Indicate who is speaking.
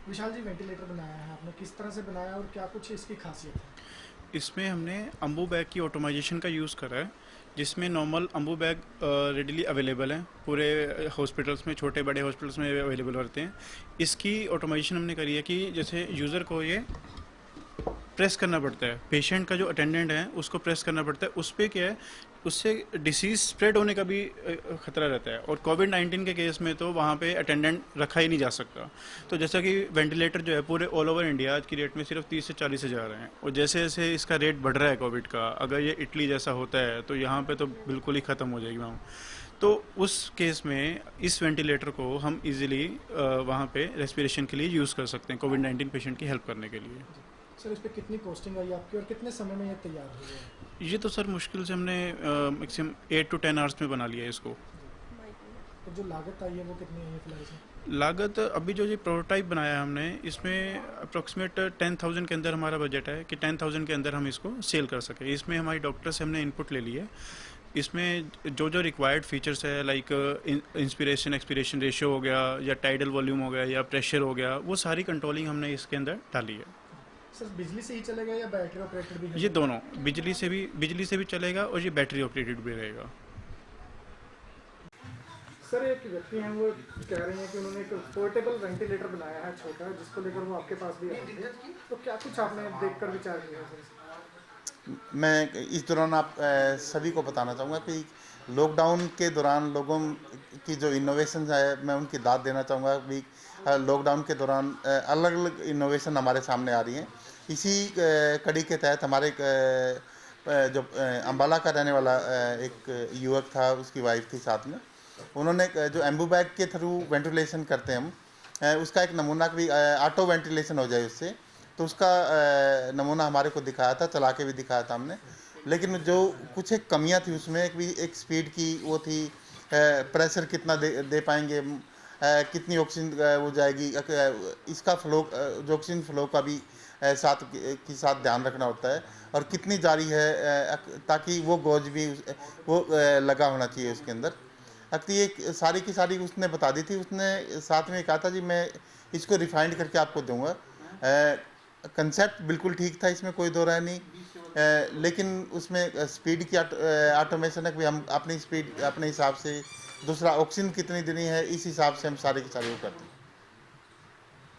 Speaker 1: विशाल जी, ventilator बनाया है आपने, किस तरह से बनाया और क्या कुछ इसकी खासियत है?
Speaker 2: इसमें हमने अम्बू बैग की ऑटोमाइजेशन का यूज़ करा है, जिसमें normal Ambu bag readily available हैं पूरे हॉस्पिटल्स में, छोटे बड़े हॉस्पिटल्स में अवेलेबल रहते हैं। इसकी ऑटोमाइजेशन हमने करी है कि जैसे यूज़र को ये प्रेस करना पड़ता है, पेशेंट का जो अटेंडेंट है उसको प्रेस करना पड़ता है, उस पर क्या है, उससे डिसीज़ स्प्रेड होने का भी खतरा रहता है। और कोविड-19 के केस में तो वहाँ पे अटेंडेंट रखा ही नहीं जा सकता। तो जैसा कि वेंटिलेटर जो है पूरे ऑल ओवर इंडिया आज की डेट में सिर्फ 30 से 40 हज़ार हैं, और जैसे जैसे इसका रेट बढ़ रहा है कोविड का, अगर ये इटली जैसा होता है तो यहाँ पे तो बिल्कुल ही ख़त्म हो जाएगी मैम। तो उस केस में इस वेंटिलेटर को हम इजीली वहाँ पे रेस्पिरेशन के लिए यूज़ कर सकते हैं, कोविड-19 पेशेंट की हेल्प करने के लिए।
Speaker 1: सर, इस पे कितनी कॉस्टिंग आई आपकी और कितने समय में ये तैयार हुई है?
Speaker 2: ये तो सर मुश्किल से हमने मैक्सिमम 8 to 10 आवर्स में बना लिया है इसको।
Speaker 1: और जो लागत आई है वो कितनी आई है फिलहाल इसमें?
Speaker 2: लागत अभी जो ये प्रोटोटाइप बनाया है हमने, इसमें अप्रोक्सीमेट 10,000 के अंदर हमारा बजट है कि 10,000 के अंदर हम इसको सेल कर सकें। इसमें हमारी डॉक्टर से हमने इनपुट ले ली है। इसमें जो जो रिक्वायर्ड फीचर्स है, लाइक इंस्पिरेशन एक्सपिरेशन रेशियो हो गया, या टाइडल वॉल्यूम हो गया, या प्रेशर हो गया, वो सारी कंट्रोलिंग हमने इसके अंदर डाली है।
Speaker 1: सर, बिजली से ही चलेगा या बैटरी ऑपरेटेड भी है
Speaker 2: ये
Speaker 1: ये?
Speaker 2: दोनों बिजली से भी चलेगा और ये बैटरी ऑपरेटेड भी रहेगा।
Speaker 1: सर, एक व्यक्ति हैं, वो कह रहे हैं कि उन्होंने एक पोर्टेबल वेंटिलेटर बनाया है छोटा, जिसको लेकर वो आपके पास भी आए थे। तो क्या कुछ आपने देखकर विचार किया है सर?
Speaker 3: मैं इस दौरान आप सभी को बताना चाहूँगा कि लॉकडाउन के दौरान लोगों की जो इनोवेशन है, मैं उनकी दाद देना चाहूँगा भी। लॉकडाउन के दौरान अलग अलग इनोवेशन हमारे सामने आ रही हैं। इसी कड़ी के तहत हमारे जो अम्बाला का रहने वाला एक युवक था, उसकी वाइफ थी साथ में, उन्होंने जो एम्बू बैग के थ्रू वेंटिलेशन करते हैं हम, उसका एक नमूना भी ऑटो वेंटिलेशन हो जाए उससे, तो उसका नमूना हमारे को दिखाया था, चला के भी दिखाया था हमने। लेकिन जो कुछ एक कमियां थी उसमें, एक स्पीड की वो थी, प्रेशर कितना दे पाएंगे, कितनी ऑक्सीजन वो जाएगी, इसका फ्लो, जो ऑक्सीजन फ्लो का भी साथ ध्यान रखना होता है, और कितनी जारी है, ताकि वो गॉज भी वो लगा होना चाहिए उसके अंदर। ये सारी की सारी उसने बता दी थी। उसने साथ में कहा था जी मैं इसको रिफाइंड करके आपको दूंगा। कंसेप्ट बिल्कुल ठीक था, इसमें कोई दो राय नहीं। लेकिन उसमें स्पीड की ऑटोमेशन है कि हम अपनी स्पीड अपने हिसाब से, दूसरा ऑक्सीजन कितनी देनी है, इस हिसाब से हम सारे के सारे वो करते हैं।